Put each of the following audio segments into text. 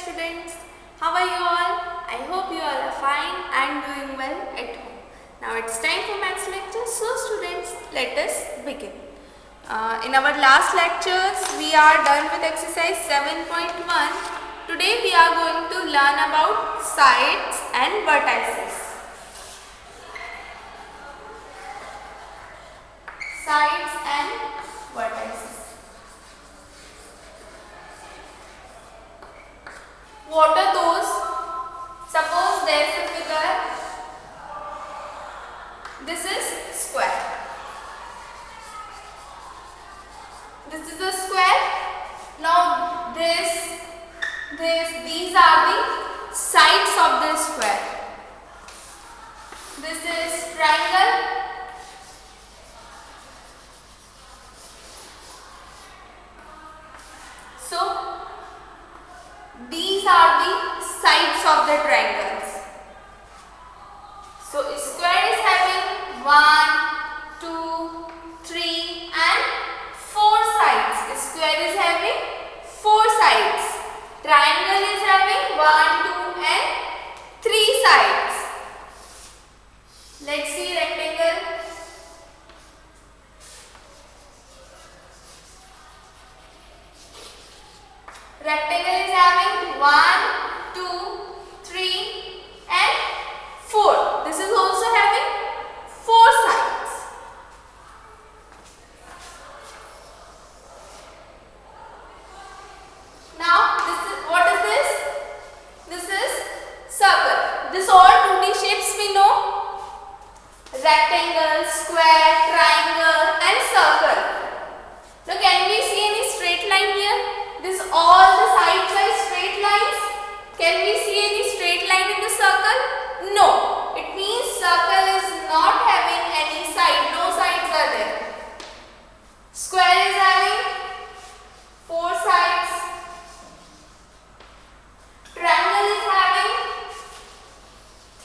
students. How are you all? I hope you all are fine and doing well at home. Now it's time for maths lecture. So students, let us begin. In our last lectures, we are done with exercise 7.1. Today we are going to learn about sides and vertices. Sides and vertices. What are those? Suppose there is a figure. This is square. This is a square. Now these are the sides of the square. This is triangle. So these are the sides of the triangles. So square is having 1, 2, 3 and 4 sides. Square is having 4 sides. Triangle is having 1, 2 and 3 sides. Let's see rectangle. Rectangle is having 1, 2, 3 and 4. This is also having 4 sides. Now what is this? This is circle. This all 2D shapes we know. Rectangle, square, triangle and circle. Now can we see any straight line here? This all the sides are straight lines. Can we see any straight line in the circle? No. It means circle is not having any side. No sides are there. Square is having 4 sides. Triangle is having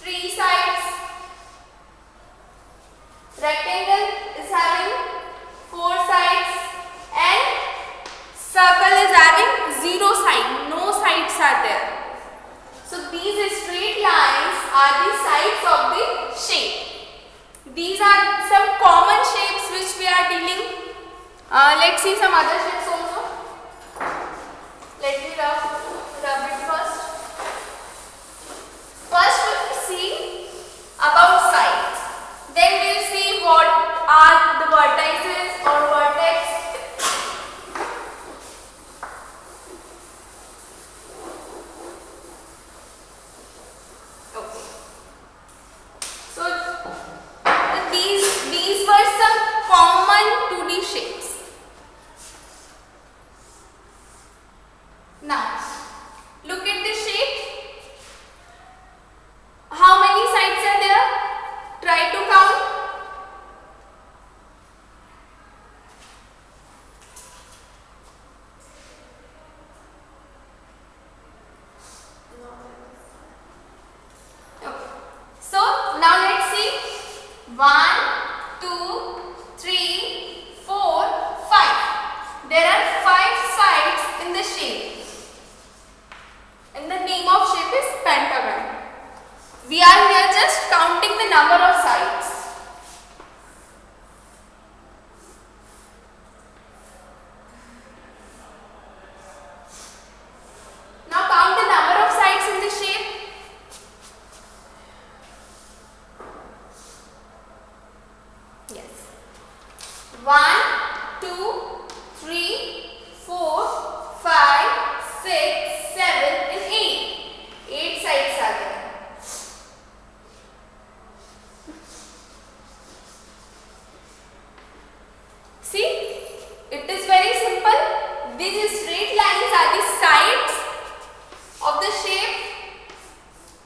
3 sides. Rectangle is having 4 sides. And circle is having 0 side. No sides are there. So these straight lines are the sides of the shape. These are some common shapes which we are dealing. Let's see some other shapes also. Let me rub it first. First we will see about sides. Then we will see what are the vertices or vertex. Okay. So these were some common 2D shapes. Now look at the shape. How many sides are there? Try to count. Okay. So now let's see. 1, 2, 3, 4, 5. There are 5 sides in the shape. And the name of shape is pentagon. We are here just counting the number of sides. Now count the number of sides in the shape. Yes. 1, 2, 3, 4, 5, 6, 7 and 8. 8 sides are there. See, it is very simple. These straight lines are the sides of the shape.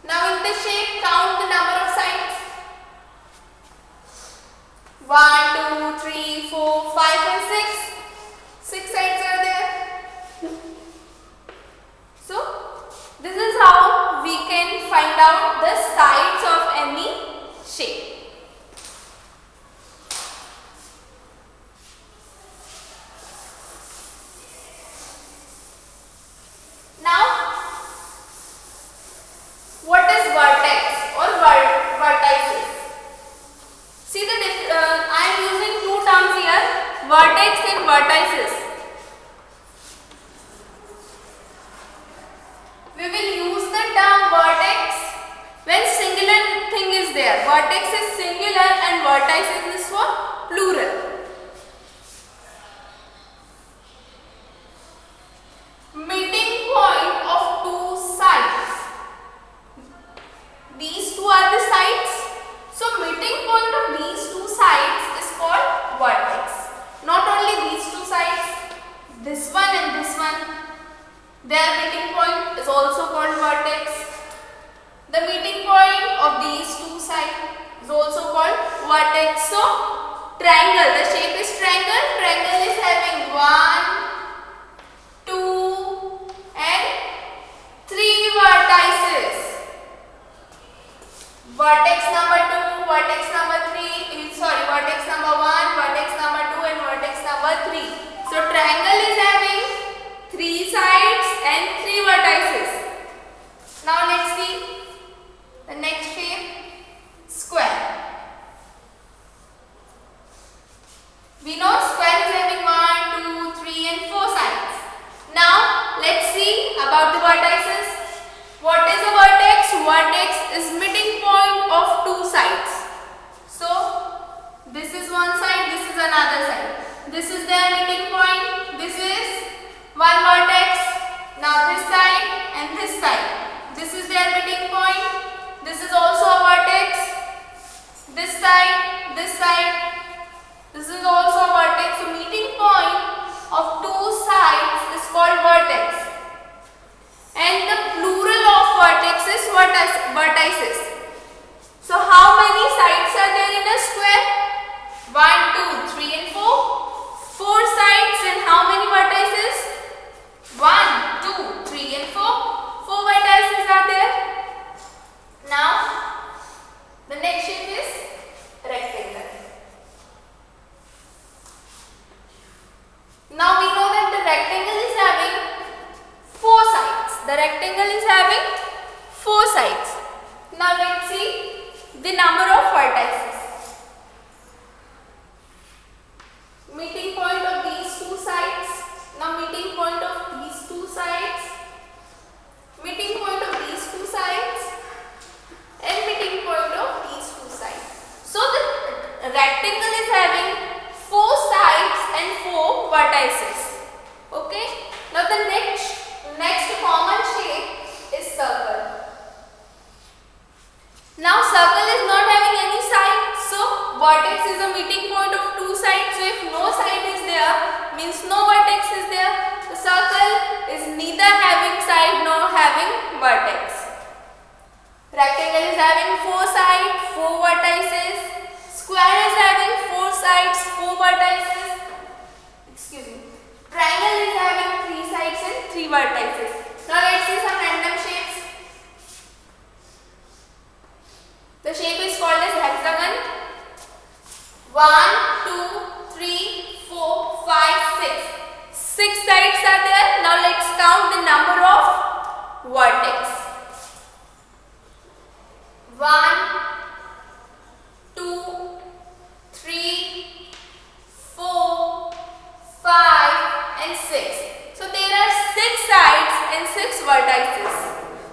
Now in the shape, count the number of sides. 1, 2, 3, 4, 5 and 6. 6 sides are there. So this is how we can find out the sides of any shape. Now vertices is for plural. Meeting point of two sides. These two are the sides. So meeting point of these two sides is called vertex. Not only these two sides, this one and this one, their meeting point is also called vertex. The meeting point of these two sides is also called vertex. So triangle, the shape is triangle. Triangle is having 1, 2 and 3 vertices. Vertex number 2, vertex number 3, vertex number 1, vertex number 2 and vertex number 3. So triangle is having 3 sides and 3 vertices. Now let's see the next shape, square. We know square is having 1, 2, 3 and 4 sides. Now let's see about the vertices. What is a vertex? Vertex is meeting point of two sides. So this is one side, this is another side. This is their meeting point. This is one vertex. Now this side and this side. This is their meeting point. This is also a vertex. This side, this side. This is also a vertex. So meeting point of two sides is called vertex. And the plural of vertex is vertices. So how many sides are there in a square? 1, 2, 3 and 4. 4 sides and how many vertices? 1, 2, 3 and 4. 4 vertices are there. Now the next shape is rectangle. Now we know that the rectangle is having 4 sides. The rectangle is having 4 sides. Now let's see the number of vertices. Meeting point of these two sides. Now meeting point of these two sides. Meeting point of these two sides. And meeting point of these two sides. So the rectangle is having 4 sides and 4 vertices. Okay. Now the next common shape is circle. Now circle is not having any side, so vertex is a meeting point of two sides. So if no side is there, means no vertex is there. The circle is neither having side nor having vertex. Rectangle is having 4 sides, 4 vertices. Square is having 4 sides, 4 vertices. Excuse me. Triangle is having 3 sides and 3 vertices. Now let's see some random shapes. The shape is called as hexagon. 1, 2, 3, 4, 5, 6. 6 sides are there. Now let's count the number of vertex. 1, 2, 3, 4, 5 and 6. So there are 6 sides and 6 vertices.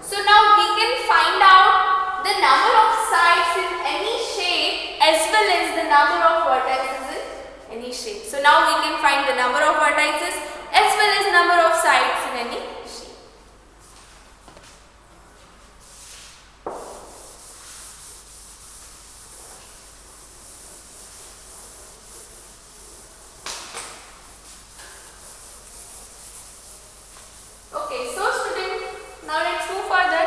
So now we can find out the number of sides in any shape as well as the number of vertices in any shape. So now we can find the number of vertices as well as number of sides in any shape. Okay, so student, now let's move further.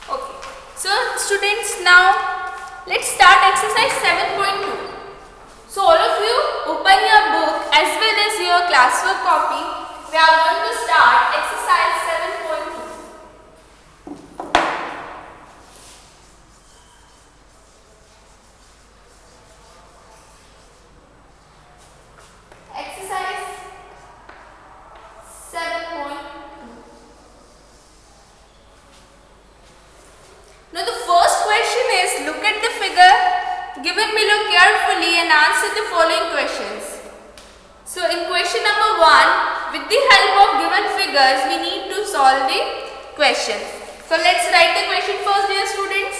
Okay, so students, now let's start exercise 7.2. So all of you open your book as well as your classwork copy. We are going to start exercise 7.2. Exercise 7.2. Now the first question is, look at the figure given below carefully and answer the following questions. So in question number 1, with the help of given figures, we need to solve the question. So let's write the question first, dear students.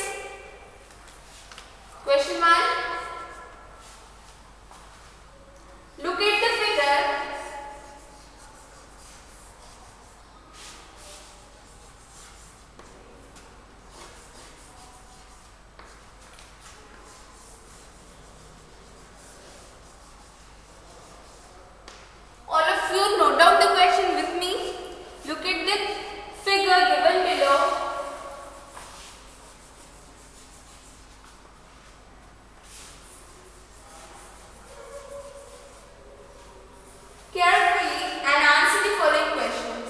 Question 1. Look at the figure. All of you note down the question with me. Look at the figure given below. Carefully and answer the following questions.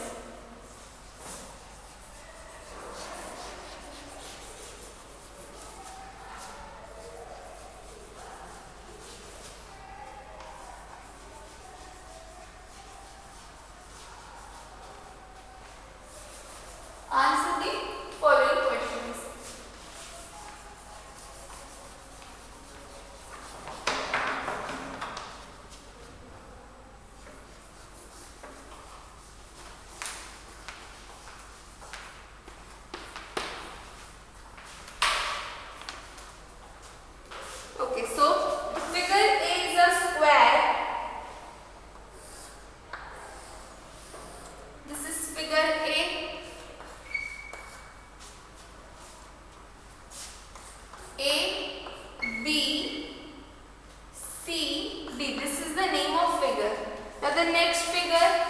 Answer the following questions. Okay, so figure A is a square. This is figure A. A, B, C, D. This is the name of figure. Now the next figure.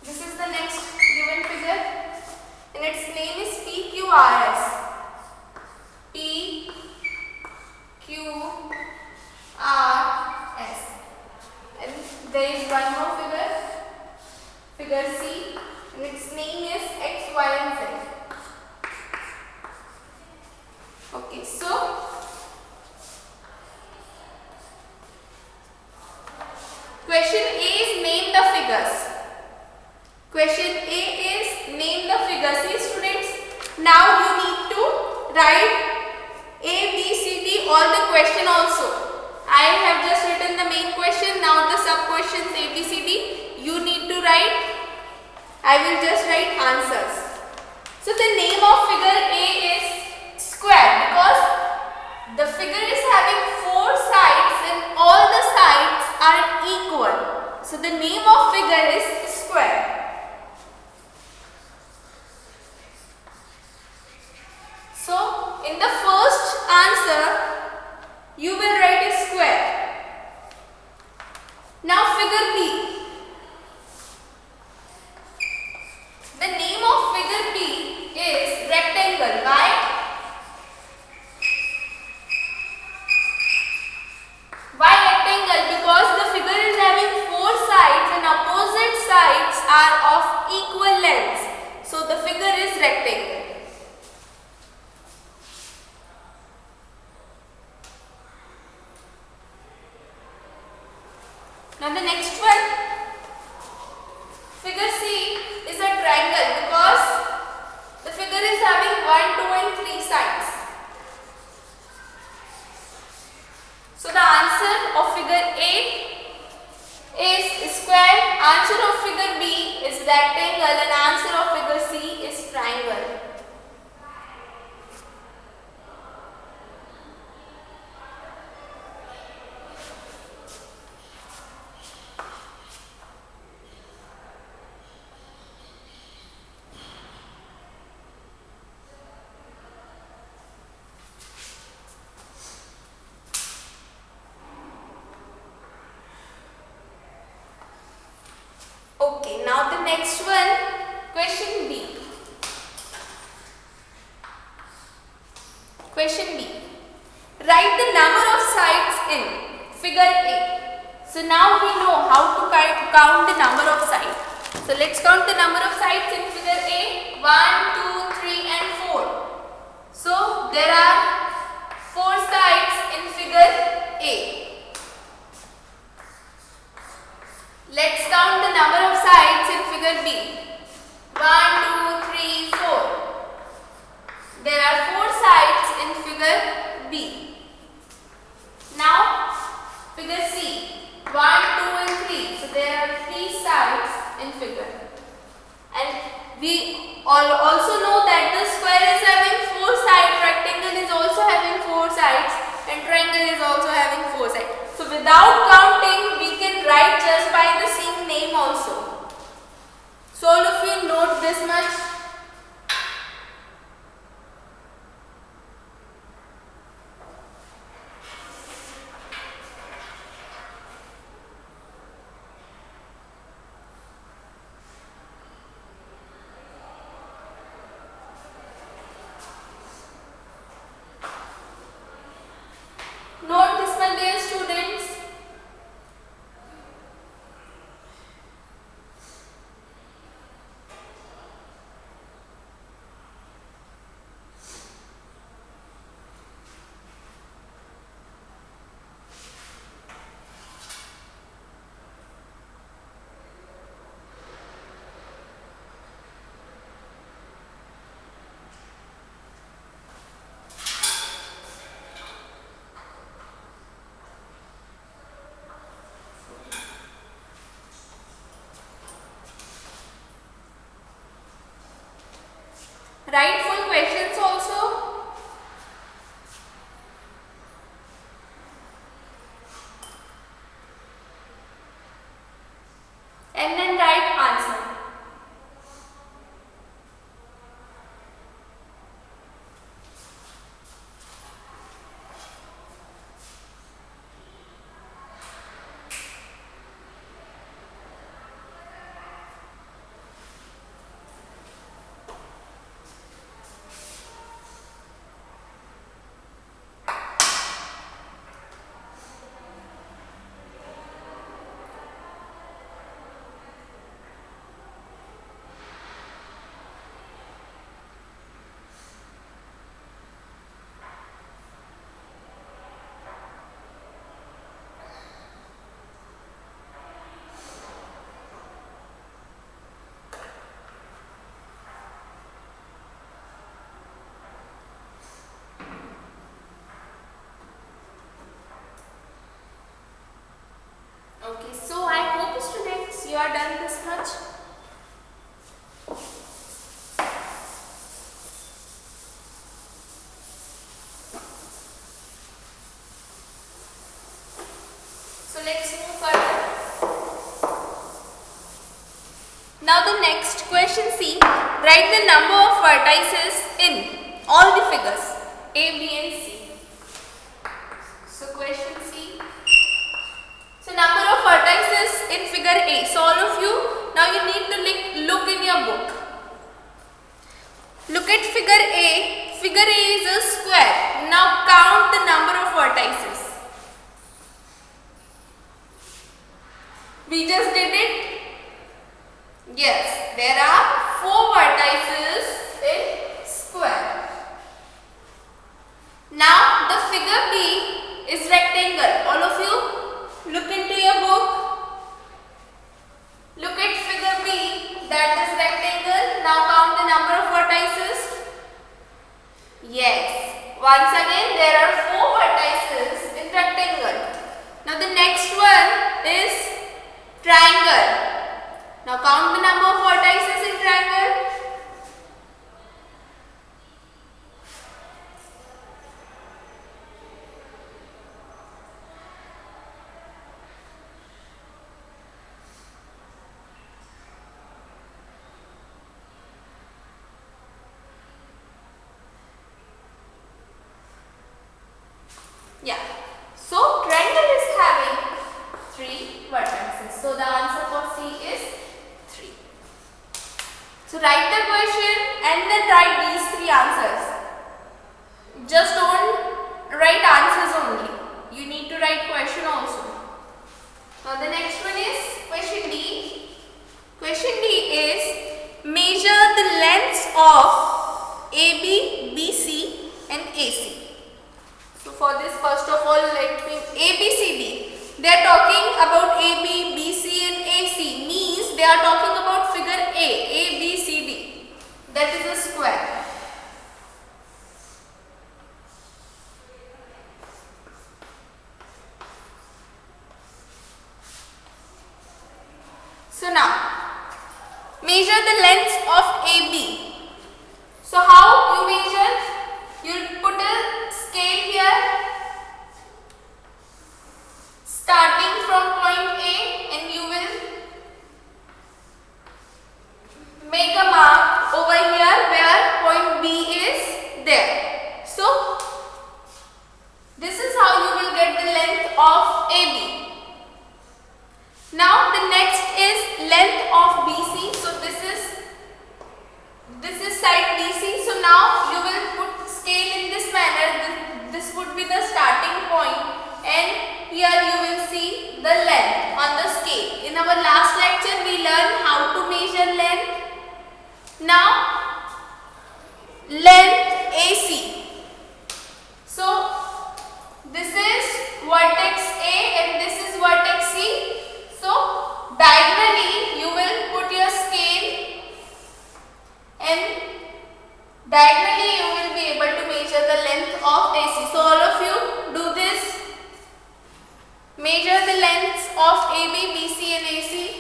This is the next given figure. And its name is PQRS. P, Q, R, S. And there is one more figure, figure C, and its name is X, Y, and Z. Okay, so question A is name the figures. Question A is name the figures. See students, now you need to write A, B, C, D all the question also. I have just written the main question. Now the sub questions A, B, C, D you need to write. I will just write answers. So the name of figure A is square because the figure is having 4 sides and all the sides are equal. So the name of figure is square. So in the first answer you will write a square. Now figure B. The name of figure B is rectangle. Why? Why rectangle? Because the figure is having 4 sides and opposite sides are of equal lengths. So the figure is rectangle. Now the next one, figure C is a triangle because the figure is having 1, 2 and 3 sides. So the answer of figure A is square, answer of figure B is rectangle and answer of figure C is triangle. Okay, now the next one, question B. Question B. Write the number of sides in figure A. So now we know how to count the number of sides. So let's count the number of sides in figure A. 1, 2, 3 and 4. So there are 4 sides in figure A. Let's count the number of sides in figure B. 1, 2, 3, 4. Also know that the square is having 4 sides, rectangle is also having 4 sides, and triangle is also having 4 sides. So without counting, we can write just by the same name also. So all of you note this much. Note this, my dear students. Write full questions also. And then write answer. Okay, so I hope students you are done this much. So let's move further. Now the next question C. Write the number of vertices in all the figures A, B and C. So question C. So number of vertices in figure A. So all of you, now you need to look in your book. Look at figure A. Figure A is a square. Now count the number of vertices. We just did it. Yes, there are 4 vertices in square. Now the figure B is rectangle. All of you look into your book. Look at figure B, that is rectangle. Now count the number of vertices. Yes, once again there are 4 vertices in rectangle. Now the next one is triangle. Now count the number of vertices in triangle. Yeah. So triangle is having 3 vertices. So the answer for C is 3. So write the question and then write these 3 answers. Just don't write answers only. You need to write question also. Now the next one is question D. Question D is measure the lengths of AB, BC and AC. So for this, first of all, let me ABCD. They are talking about AB, BC and AC. Means they are talking about figure A, ABCD. That is a square. So now, measure the lengths of AB. So how you measure? You put a scale here, starting from point A, and you will make a mark over here where point B is there. So this is how you will get the length of AB. Now the next is length of BC. So this is side BC. So now you will put scale in this manner. This would be the starting point, and here you will see the length on the scale. In our last lecture we learned how to measure length. Now length AC. So this is vertex A and this is vertex C. So diagonally you will put your scale, and diagonally you will be able to measure the length of AC. So all of you do this. Measure the lengths of AB, BC and AC.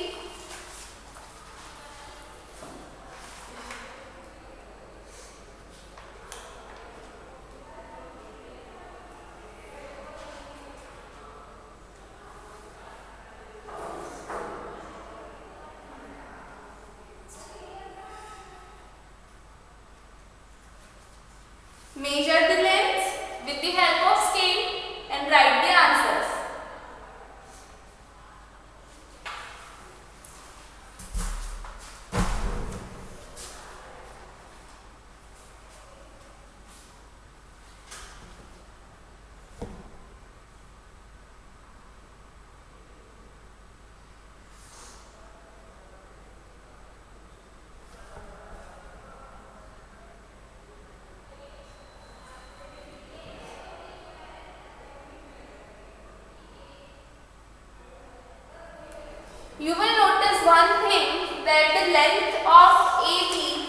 Measure the lengths with the help of scale and write the answers. You will notice one thing, that the length of AB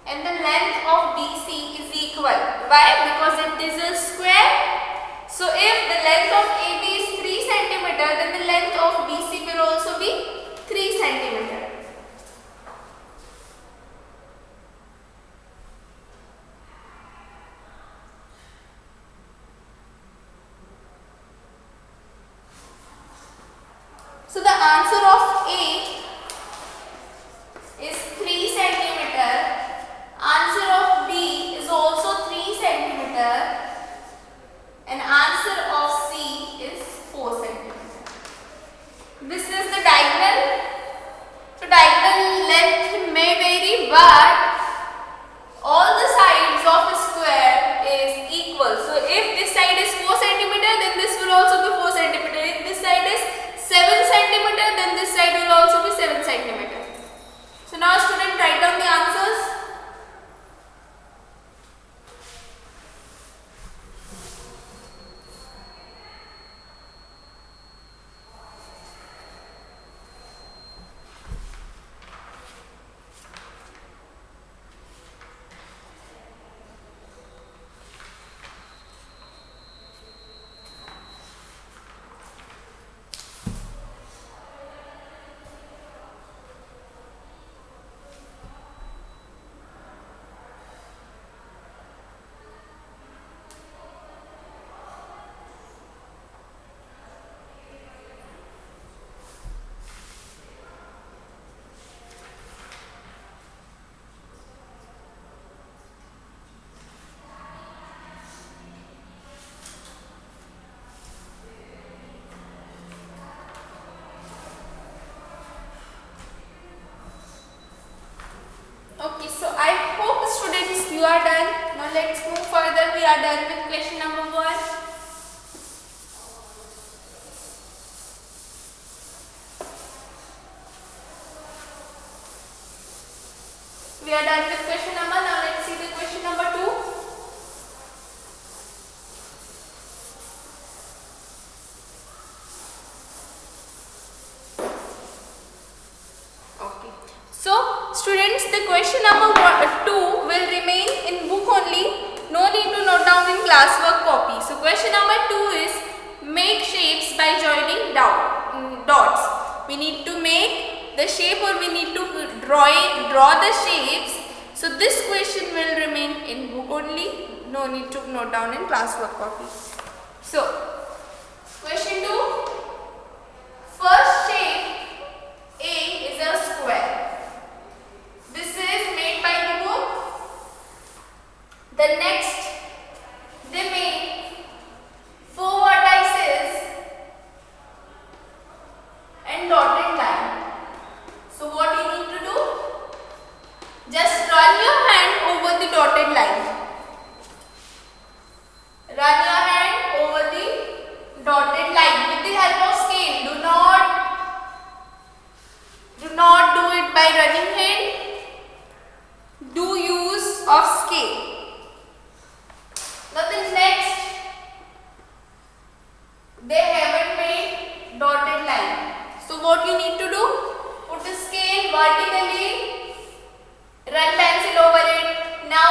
and the length of BC is equal. Why? Because it is a square. So if the length of AB is 3 cm, then the length of BC will also be 3 cm. So the answer of A is 3 cm. Answer of B is also 3 cm. And answer of C is 4 cm. This is the diagonal. So diagonal length may vary, but all the sides of a square is equal. So if this side is 4 cm, then this will also be 4 cm. If this side is 7 cm, then this side will also be 7 cm. So now student, write down the answers. Okay, so I hope students you are done. Now let's move further. We are done with question number 1. We are done with question number. Now let's see the question number 2. Okay. So students, the question number 2 will remain in book only. No need to note down in classwork copy. So question number 2 is make shapes by joining dots. We need to make the shape, or we need to draw the shapes. So this question will remain in book only. No need to note down in classwork copy. So question 2. First shape A is a square. This is made by the book. The next, they made 4 vertices and dotted line. So what you need to do? Just run your hand over the dotted line. Run your hand over the dotted line with the help of scale. Do not do it by running hand. Do use of scale. Now the next, they haven't made dotted line. So what you need to do? Put the scale vertically, run pencil over it. Now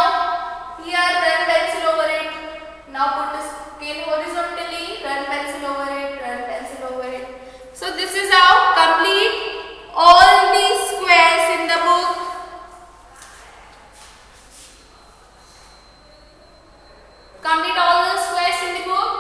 here run pencil over it. Now put the scale horizontally, run pencil over it, run pencil over it. So this is how complete all these squares in the book. Complete all the squares in the book.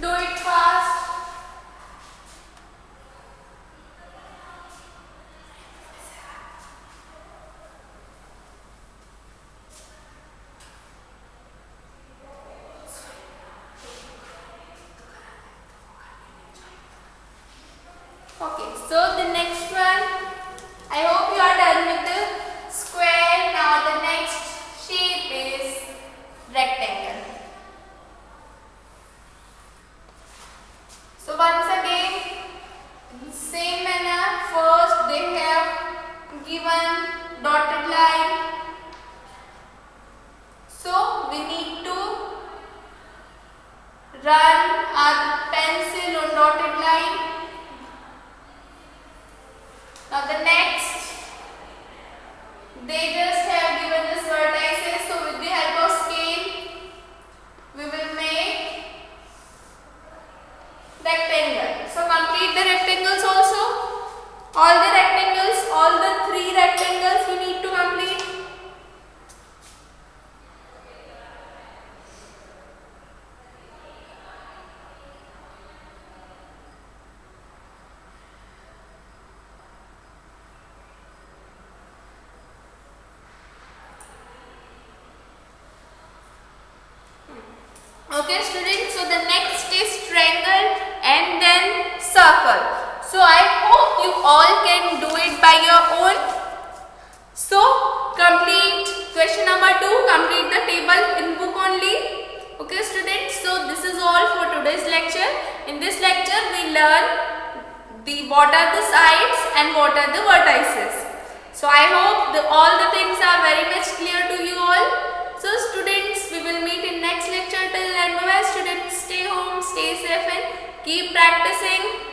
Do it fast. Okay, so the next one, I hope you are done with the square. Now the next shape is rectangle. So once again, in same manner, first they have given dotted line. So we need to run our pencil on dotted line. Now the next, they just have given this vertices. So with the help of scale, we will make rectangle. So complete the rectangles also. All the rectangles, all the 3 rectangles you need to complete. Okay students, so the next is triangle and then circle. So I hope you all can do it by your own. So complete question number 2, complete the table in book only. Okay students, so this is all for today's lecture. In this lecture we learn what are the sides and what are the vertices. So I hope all the things are very much clear to you all. So students, we will meet in next lecture. Till then, bye bye students. Stay home, stay safe and keep practicing.